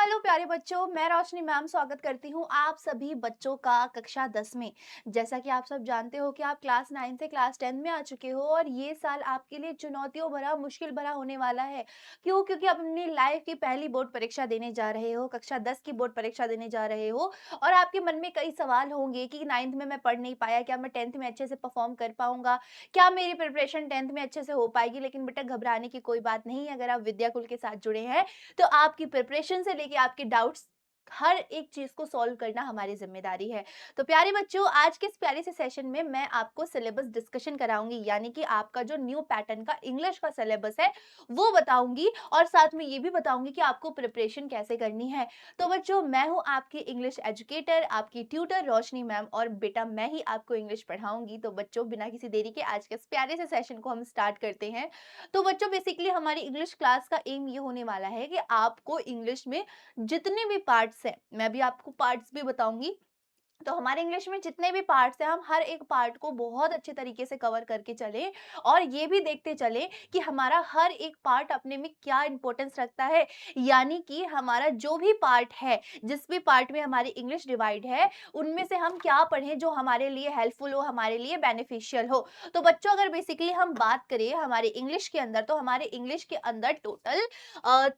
Hello प्यारे बच्चों, मैं रोशनी मैम स्वागत करती हूँ आप सभी बच्चों का कक्षा 10 में। जैसा कि आप सब जानते हो कि आप क्लास 9 से क्लास 10 में आ चुके हो और ये साल आपके लिए चुनौतियों भरा मुश्किल भरा होने वाला है। क्यों? क्योंकि आप अपनी लाइफ की पहली बोर्ड परीक्षा देने जा रहे हो, कक्षा 10 की बोर्ड परीक्षा देने जा रहे हो। और आपके मन में कई सवाल होंगे कि 9th में मैं पढ़ नहीं पाया, क्या मैं 10th में अच्छे से परफॉर्म कर पाऊंगा, क्या मेरी प्रिपरेशन 10th में अच्छे से हो पाएगी। लेकिन बेटा घबराने की कोई बात नहीं है, अगर आप विद्याकुल के साथ जुड़े हैं तो आपकी प्रिपरेशन से लेके आपके डाउट्स हर एक चीज को सॉल्व करना हमारी जिम्मेदारी है। तो प्यारे बच्चों, आज के इस प्यारे से सेशन में मैं आपको सिलेबस डिस्कशन कराऊंगी, यानी कि आपका जो न्यू पैटर्न का इंग्लिश का सिलेबस है वो बताऊंगी और साथ में ये भी बताऊंगी कि आपको प्रिपरेशन कैसे करनी है। तो बच्चों, मैं हूं आपकी इंग्लिश एजुकेटर, आपकी ट्यूटर रोशनी मैम, और बेटा मैं ही आपको इंग्लिश पढ़ाऊंगी। तो बच्चों, बिना किसी देरी के आज के इस प्यारे से सेशन को हम स्टार्ट करते हैं। तो बच्चों, बेसिकली हमारी इंग्लिश क्लास का एम ये होने वाला है कि आपको इंग्लिश में जितने भी पार्ट्स हैं, मैं भी आपको पार्ट्स भी बताऊंगी। तो हमारे इंग्लिश में जितने भी पार्ट्स हैं, हम हर एक पार्ट को बहुत अच्छे तरीके से कवर करके चले और ये भी देखते चले कि हमारा हर एक पार्ट अपने में क्या इंपॉर्टेंस रखता है। यानी कि हमारा जो भी पार्ट है, जिस भी पार्ट में हमारी इंग्लिश डिवाइड है, उनमें से हम क्या पढ़ें जो हमारे लिए हेल्पफुल हो, हमारे लिए बेनिफिशियल हो। तो बच्चों, अगर बेसिकली हम बात करें हमारे इंग्लिश के अंदर, तो हमारे इंग्लिश के अंदर टोटल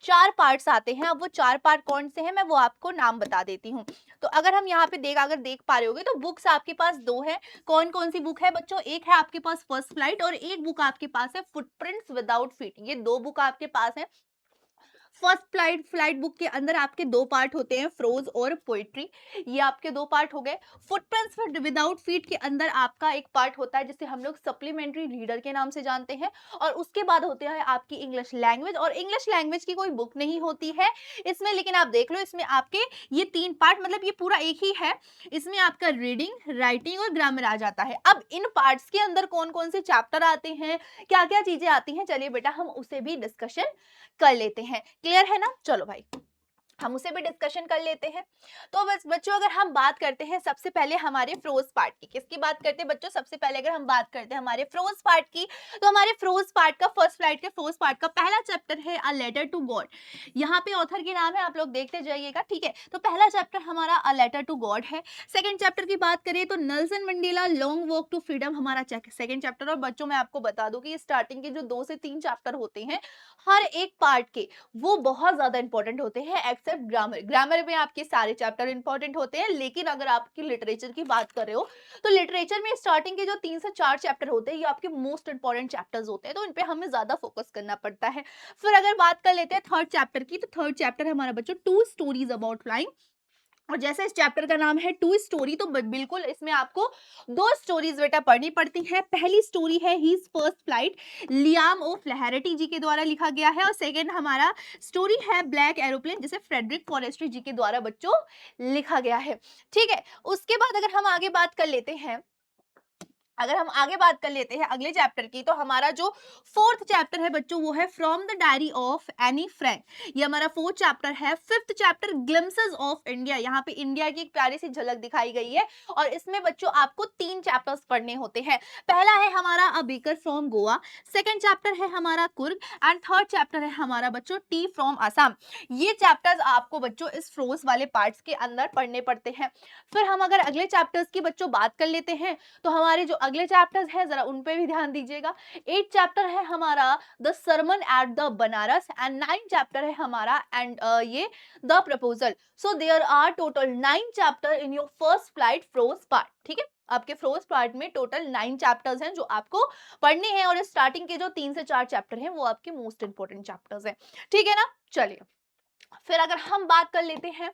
4 पार्ट्स आते हैं। अब वो 4 पार्ट कौन से हैं, मैं वो आपको नाम बता देती हूँ। तो अगर हम यहाँ पे अगर देख पा रहे होगे, तो बुक्स आपके पास 2 हैं। कौन-कौन सी बुक है बच्चों? एक है आपके पास फर्स्ट फ्लाइट और एक बुक आपके पास है फुटप्रिंट्स विदाउट फीट। ये 2 बुक आपके पास हैं। फर्स्ट फ्लाइट बुक के अंदर आपके 2 पार्ट होते हैं, फ्रोज और पोएट्री। ये आपके 2 पार्ट हो गए। फुटप्रिंट्स विदाउट फीट के अंदर आपका एक पार्ट होता है जिसे हम लोग सप्लीमेंट्री रीडर के नाम से जानते हैं। और उसके बाद होते हैं आपकी इंग्लिश लैंग्वेज, और इंग्लिश लैंग्वेज की कोई बुक नहीं होती है इसमें। लेकिन आप देख लो, इसमें आपके ये 3 पार्ट, मतलब ये पूरा एक ही है। इसमें आपका रीडिंग, राइटिंग और ग्रामर आ जाता है। अब इन पार्ट्स के अंदर कौन-कौन से चैप्टर आते हैं, क्या-क्या चीजें आती हैं, चलिए बेटा हम उसे भी डिस्कशन कर लेते हैं। क्लियर है ना? चलो भाई, हम उसे भी डिस्कशन कर लेते हैं। तो बस बच्चों, अगर हम बात करते हैं सबसे पहले हमारे फ्रोज पार्ट की, किसकी बात करते हैं बच्चों? सबसे पहले अगर हम बात करते हैं हमारे फ्रोज पार्ट की, तो हमारे फ्रोज पार्ट का फर्स्ट फ्लाइट के फ्रोज पार्ट का पहला चैप्टर है अ लेटर टू गॉड। यहाँ पे ऑथर के नाम है, आप लोग देखते जाइएगा, ठीक है। तो पहला चैप्टर हमारा अ लेटर टू गॉड है। सेकंड चैप्टर की बात करें तो Nelson Mandela long walk to freedom हमारा सेकंड चैप्टर। और बच्चों, मैं आपको बता दूं कि स्टार्टिंग के जो 2 से 3 चैप्टर होते हैं, हर एक पार्ट के वो बहुत ज्यादा इंपॉर्टेंट होते हैं, एक्सेप्ट ग्रामर। ग्रामर में आपके सारे चैप्टर इंपॉर्टेंट होते हैं। लेकिन अगर आपकी लिटरेचर की बात कर रहे हो, तो लिटरेचर में स्टार्टिंग के जो 3 से 4 चैप्टर होते हैं, ये आपके मोस्ट इंपॉर्टेंट चैप्टर्स होते हैं, तो इन पे हमें ज्यादा फोकस करना पड़ता है। फिर अगर बात कर लेते हैं थर्ड चैप्टर की, तो थर्ड चैप्टर है हमारा बच्चों टू स्टोरीज अबाउट फ्लाइंग। और जैसे इस चैप्टर का नाम है टू स्टोरी, तो बिल्कुल इसमें आपको 2 स्टोरीज बेटा पढ़नी पड़ती हैं। पहली स्टोरी है हीज फर्स्ट फ्लाइट, लियाम ओ फ्लैहर्टी जी के द्वारा लिखा गया है। और सेकंड हमारा स्टोरी है ब्लैक एरोप्लेन, जिसे फ्रेडरिक फॉरेस्ट्री जी के द्वारा बच्चों लिखा गया है। ठीक है, उसके बाद अगर हम आगे बात कर लेते हैं, अगले चैप्टर की, तो हमारा जो फोर्थ चैप्टर है बच्चों, वो है from the diary of Anne Frank. ये हमारा फोर्थ चैप्टर है। Fifth chapter glimpses of India, यहाँ पे इंडिया की एक प्यारी सी झलक दिखाई गई है। और इसमें बच्चों आपको 3 चैप्टर्स पढ़ने होते हैं। पहला है हमारा a baker from Goa, second chapter है हमारा कुर्ग, एंड थर्ड चैप्टर है हमारा बच्चों टी फ्रॉम असम। ये चैप्टर्स आपको बच्चों इस फ्रोज वाले पार्ट्स के अंदर पढ़ने पड़ते हैं। फिर हम अगर अगले चैप्टर्स की बच्चों बात कर लेते हैं, तो हमारे जो अगले चैप्टर्स हैं, जरा उन पे भी ध्यान दीजिएगा। 8 चैप्टर है हमारा the sermon at the Benares, and 9 chapter है हमारा एंड ये the proposal. So there are total 9 chapter in your first flight prose part. ठीक है, आपके फ्रोज पार्ट में टोटल 9 चैप्टर्स हैं जो आपको पढ़ने हैं। और स्टार्टिंग के जो 3 से 4 चैप्टर हैं, वो आपके मोस्ट इंपोर्टेंट चैप्टर्स हैं। ठीक है ना? चलिए, फिर अगर हम बात कर लेते हैं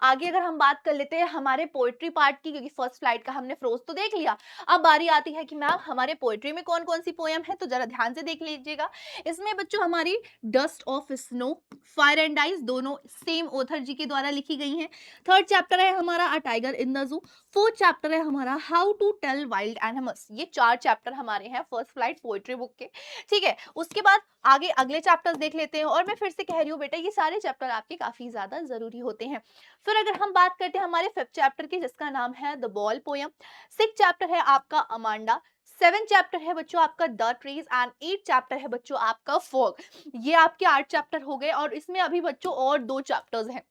आगे, अगर हम बात कर लेते हैं हमारे पोएट्री पार्ट की, क्योंकि फर्स्ट फ्लाइट का हमने फ्रोज तो देख लिया। अब बारी आती है कि मैम हमारे पोएट्री में कौन कौन सी पोयम है, तो जरा ध्यान से देख लीजिएगा। इसमें बच्चों हमारी dust of snow, fire and ice, दोनों सेम ऑथर जी के द्वारा लिखी गई हैं। थर्ड चैप्टर है हमारा a tiger in the zoo. Fourth chapter है हमारा how to tell wild animals. ये 4 चैप्टर हमारे हैं फर्स्ट फ्लाइट पोएट्री बुक के। ठीक है, उसके बाद आगे अगले चैप्टर्स देख लेते हैं। और मैं फिर से कह रही हूँ बेटा, ये सारे चैप्टर आपके काफी ज्यादा जरूरी होते हैं। फिर अगर हम बात करते हैं हमारे फिफ्थ चैप्टर की, जिसका नाम है the ball poem. Six chapter है आपका अमांडा। सेवन चैप्टर है बच्चों आपका द ट्रीज, एंड 8 चैप्टर है बच्चों आपका फॉग। ये आपके 8 चैप्टर हो गए। और इसमें अभी बच्चों और 2 चैप्टर्स हैं।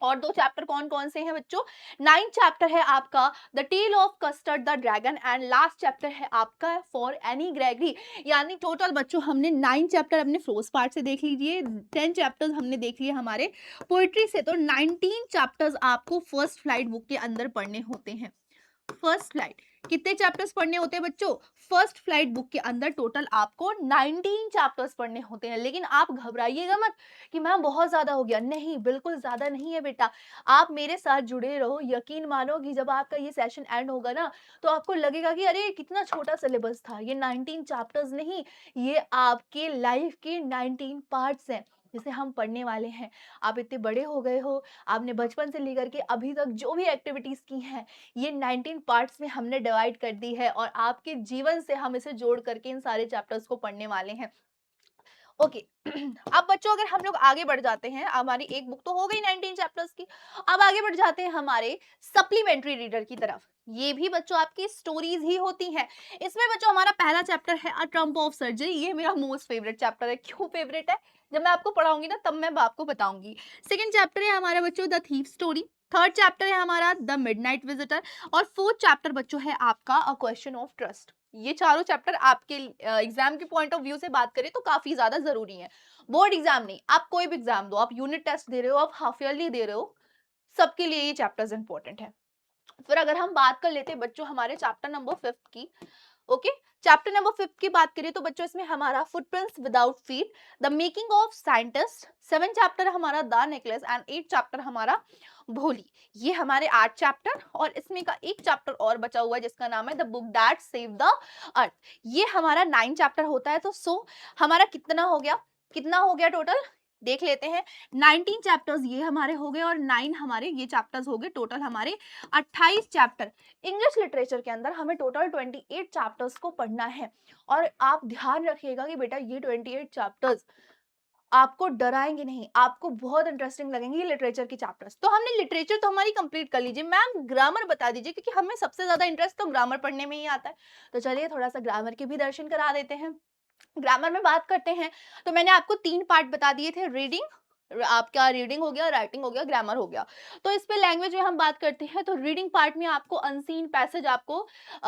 और 2 चैप्टर कौन-कौन से हैं बच्चों? 9th चैप्टर है आपका the tale of custard the dragon and last chapter है आपका फॉर एनी ग्रेगरी। यानी टोटल बच्चों हमने 9 चैप्टर अपने फ्लोस पार्ट से देख लीजिए, 10 चैप्टर्स हमने देख लिए हमारे पोएट्री से, तो 19 चैप्टर्स आपको फर्स्ट फ्लाइट बुक के अंदर पढ़ने होते हैं। फर्स्ट फ्लाइट कितने चैप्टर्स पढ़ने होते हैं बच्चों? फर्स्ट फ्लाइट बुक के अंदर टोटल आपको 19 चैप्टर्स पढ़ने होते हैं। लेकिन आप घबराइएगा मत कि मैम बहुत ज्यादा हो गया, नहीं बिल्कुल ज्यादा नहीं है बेटा। आप मेरे साथ जुड़े रहो, यकीन मानो कि जब आपका ये सेशन एंड होगा ना, तो आपको लगेगा कि अरे कितना छोटा सिलेबस था, ये 19 चैप्टर्स नहीं, ये आपके लाइफ के 19 पार्ट्स हैं जिसे हम पढ़ने वाले हैं। आप इतने बड़े हो गए हो, आपने बचपन से लेकर के अभी तक जो भी एक्टिविटीज की हैं, ये 19 पार्ट्स में हमने डिवाइड कर दी है और आपके जीवन से हम इसे जोड़ करके इन सारे चैप्टर्स को पढ़ने वाले हैं। ओके। अब बच्चों अगर हम लोग आगे बढ़ जाते हैं, हमारी एक बुक तो हो गई 19 चैप्टर्स की, अब आगे बढ़ जाते हैं हमारे सप्लीमेंट्री रीडर की तरफ। ये भी बच्चों आपकी स्टोरीज ही होती हैं। इसमें बच्चों हमारा पहला चैप्टर है अ ट्रम्प ऑफ सर्जरी। ये मेरा मोस्ट फेवरेट चैप्टर है। क्यों फेवरेट है? जब मैं आपको पढ़ाऊंगी ना तब मैं आपको बताऊंगी। सेकंड चैप्टर है हमारा बच्चों the thief story. Third chapter है हमारा द मिडनाइट विजिटर। और फोर्थ चैप्टर बच्चों है आपका अ क्वेश्चन ऑफ ट्रस्ट। ये चारों चैप्टर आपके एग्जाम के पॉइंट ऑफ व्यू से बात करें तो काफी ज्यादा जरूरी है। बोर्ड एग्जाम नहीं, आप कोई भी एग्जाम दो, आप यूनिट टेस्ट दे रहे हो, आप हाफ ईयरली दे रहे हो, सबके लिए ये चैप्टर्स इंपॉर्टेंट है। फिर अगर हम बात कर लेते हैं बच्चों हमारे चैप्टर नंबर 5 की। ओके। चैप्टर नंबर 5 की बात करें तो बच्चों इसमें हमारा footprints without feet, the making of scientist. 7 chapter हमारा द नेकलेस एंड 8 चैप्टर हमारा भोली। ये हमारे 8 चैप्टर, और इसमें का एक चैप्टर और बचा हुआ है जिसका नाम है the book that save the earth. ये हमारा 9 चैप्टर होता है। तो हमारा कितना हो गया, कितना हो गया टोटल, देख लेते हैं। 19 चैप्टर्स ये हमारे हो गए और 9 हमारे ये चैप्टर्स हो गए, टोटल हमारे 28 चैप्टर। इंग्लिश लिटरेचर के अंदर हमें टोटल 28 चैप्टर्स को पढ़ना है। और आप ध्यान रखिएगा कि बेटा ये 28 चैप्टर्स आपको डराएंगे नहीं, आपको बहुत इंटरेस्टिंग लगेंगे ये लिटरेचर के चैप्टर्स। तो हमने लिटरेचर तो हमारी कंप्लीट कर लीजिए, मैम ग्रामर बता दीजिए, क्योंकि हमें सबसे ज्यादा इंटरेस्ट तो ग्रामर पढ़ने में ही आता है। तो चलिए थोड़ा सा ग्रामर के भी दर्शन करा देते हैं। ग्रामर में बात करते हैं तो मैंने आपको 3 पार्ट बता दिए थे, रीडिंग, आपका रीडिंग हो गया, राइटिंग हो गया, ग्रामर हो गया। तो इस पे लैंग्वेज में हम बात करते हैं तो रीडिंग पार्ट में आपको अनसीन पैसेज आपको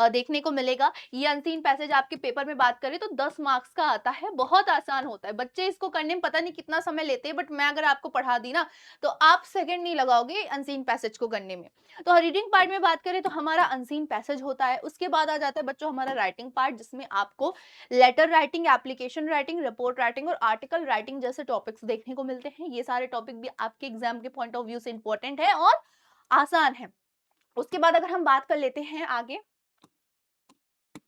देखने को मिलेगा। ये अनसीन पैसेज आपके पेपर में बात करें तो 10 मार्क्स का आता है, बहुत आसान होता है। बच्चे इसको करने में पता नहीं कितना समय लेते हैं, बट मैं अगर आपको पढ़ा दी ना तो आप सेकंड नहीं लगाओगे अनसीन पैसेज को करने में। तो रीडिंग पार्ट में बात करें तो हमारा अनसीन पैसेज होता है। उसके बाद आ जाता है बच्चों हमारा राइटिंग पार्ट, जिसमें आपको letter writing, application writing, report writing और आर्टिकल राइटिंग जैसे टॉपिक्स देखने को मिलते हैं। ये सारे टॉपिक भी आपके एग्जाम के पॉइंट ऑफ व्यू से इंपॉर्टेंट है और आसान है। उसके बाद अगर हम बात कर लेते हैं आगे,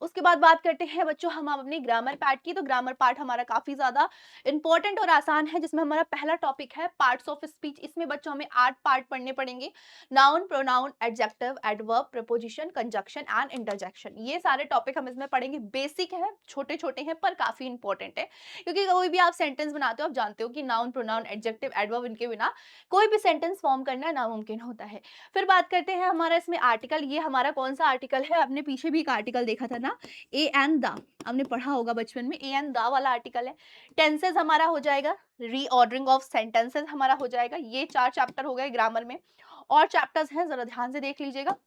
उसके बाद बात करते हैं बच्चों हम अपनी ग्रामर पार्ट की। तो ग्रामर पार्ट हमारा काफी ज्यादा इंपॉर्टेंट और आसान है, जिसमें हमारा पहला टॉपिक है पार्ट्स ऑफ स्पीच। इसमें बच्चों हमें 8 पार्ट पढ़ने पड़ेंगे। Noun, pronoun, adjective, adverb, preposition, conjunction and interjection. ये सारे टॉपिक हम इसमें पढ़ेंगे। बेसिक है, छोटे छोटे हैं पर काफी इंपॉर्टेंट है, क्योंकि कोई भी आप सेंटेंस बनाते हो आप जानते हो कि नाउन, प्रोनाउन, एडजेक्टिव, एडवर्ब इनके बिना कोई भी सेंटेंस फॉर्म करना नामुमकिन होता है। फिर बात करते हैं हमारा इसमें आर्टिकल। ये हमारा कौन सा आर्टिकल है, आपने पीछे भी एक आर्टिकल देखा था ना, ए एंड द, हमने पढ़ा होगा बचपन में, ए एंड द वाला आर्टिकल है। टेंसेस हमारा हो जाएगा, रीऑर्डरिंग ऑफ सेंटेंसेस हमारा हो जाएगा। ये 4 चैप्टर हो गए ग्रामर में। और चैप्टर्स हैं जरा ध्यान से देख लीजिएगा।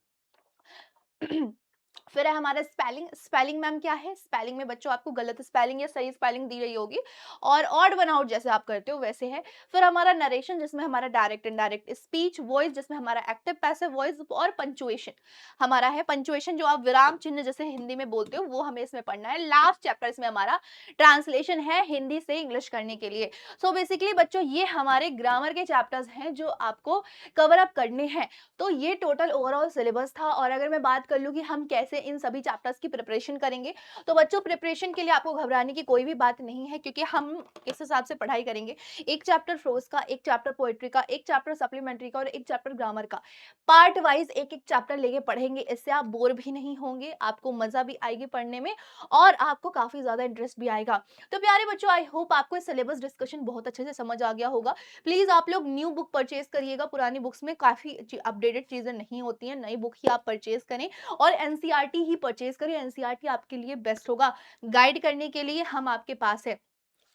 फिर है हमारा स्पेलिंग। स्पेलिंग मैम क्या है, स्पेलिंग में बच्चों आपको गलत स्पेलिंग या सही स्पेलिंग दी रही होगी, और ऑड वन आउट जैसे आप करते हो वैसे है। फिर हमारा नरेशन, जिसमें हमारा डायरेक्ट इनडायरेक्ट स्पीच, वॉइस जिसमें हमारा एक्टिव पैसिव वॉइस, और पंचुएशन हमारा है। पंचुएशन जो आप विराम चिन्ह जैसे हिंदी में बोलते हो वो हमें इसमें पढ़ना है। लास्ट चैप्टर इसमें हमारा ट्रांसलेशन है हिंदी से इंग्लिश करने के लिए। सो बेसिकली बच्चों ये हमारे ग्रामर के चैप्टर्स हैं जो आपको कवर अप करने हैं। तो ये टोटल ओवरऑल सिलेबस था। और अगर मैं बात कर लूँ कि हम कैसे इन सभी चैप्टर्स की प्रिपरेशन करेंगे, तो बच्चों प्रिपरेशन के लिए आपको घबराने की कोई भी बात नहीं है, क्योंकि हम किस हिसाब से पढ़ाई करेंगे, एक चैप्टर फ्रोज का, एक चैप्टर पोएट्री का, एक चैप्टर सप्लीमेंट्री का और एक चैप्टर ग्रामर का, पार्ट वाइज एक एक चैप्टर लेके पढ़ेंगे। इससे आप बोर भी नहीं होंगे, आपको मजा भी आएगी पढ़ने में और आपको काफी ज्यादा इंटरेस्ट भी आएगा। तो प्यारे बच्चों, आई होप आपको सिलेबस डिस्कशन बहुत अच्छे से समझ आ गया होगा। प्लीज आप लोग न्यू बुक परचेज करिएगा, पुरानी बुक्स में काफी अपडेटेड चीजें नहीं होती हैं, नई बुक ही आप परचेज करें और एनसीईआरटी ही परचेज करें। एनसीईआरटी आपके लिए बेस्ट होगा, गाइड करने के लिए हम आपके पास है।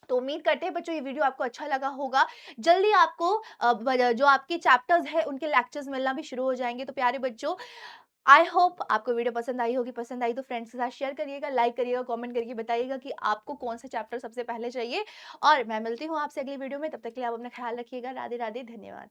तो उम्मीद करते हैं बच्चों ये वीडियो आपको अच्छा लगा होगा। जल्दी आपको जो आपके चैप्टर्स हैं उनके लेक्चर्स मिलना भी शुरू हो जाएँगे। तो प्यारे बच्चों, आई होप आपको वीडियो पसंद आई होगी। पसंद आई तो फ्रेंड्स के साथ शेयर करिएगा, लाइक करिएगा, कमेंट करके बताइएगा कि आपको कौन-सा चैप्टर सबसे पहले चाहिए। और मैं मिलती हूँ आपसे अगली वीडियो में, तब तक के लिए आप अपना ख्याल रखिएगा। राधे-राधे, धन्यवाद।